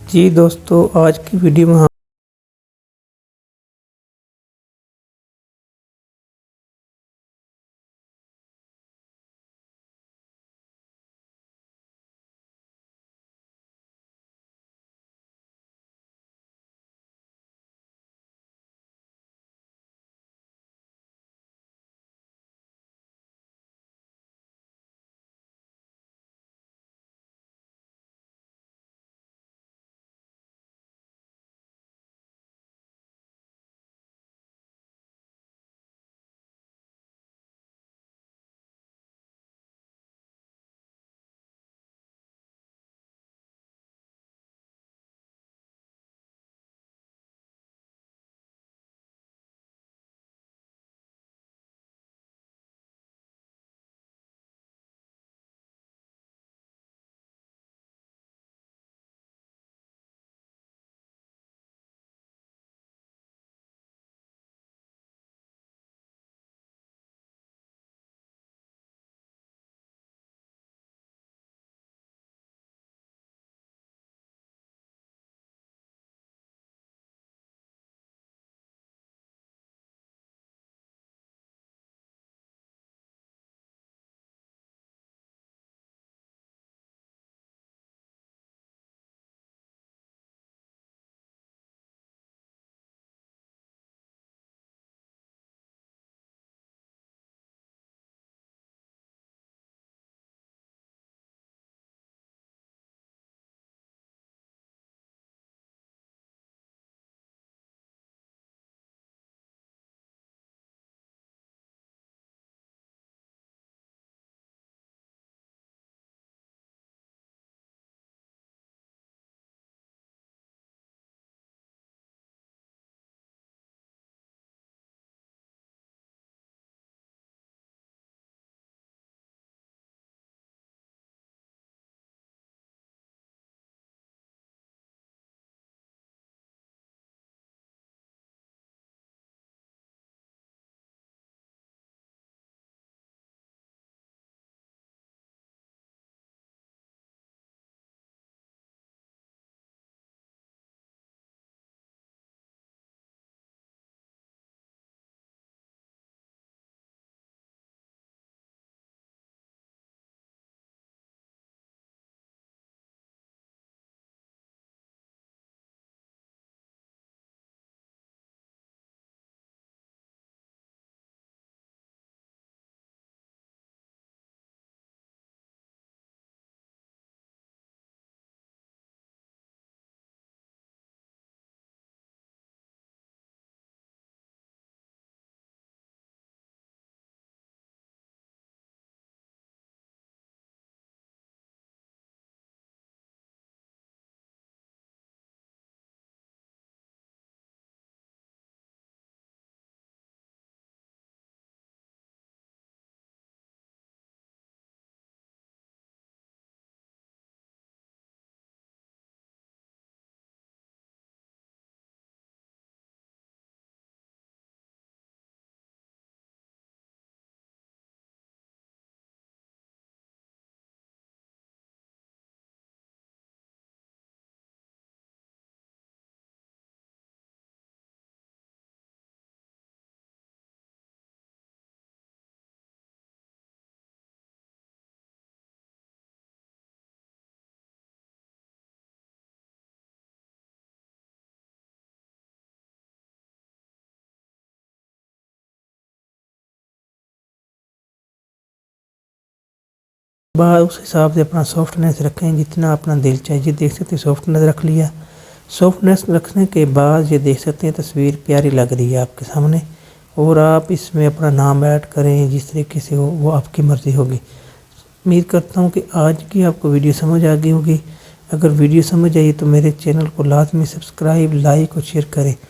जी दोस्तों, आज की वीडियो में हम बाद उस हिसाब से अपना सॉफ्टनेस रखें, जितना अपना दिल चाहिए। देख सकते हैं सॉफ्टनेस रख लिया। सॉफ्टनेस रखने के बाद ये देख सकते हैं तस्वीर प्यारी लग रही है आपके सामने। और आप इसमें अपना नाम ऐड करें, जिस तरीके से हो वो आपकी मर्ज़ी होगी। उम्मीद करता हूँ कि आज की आपको वीडियो समझ आ गई होगी। अगर वीडियो समझ आई तो मेरे चैनल को लाजमी सब्सक्राइब, लाइक और शेयर करें।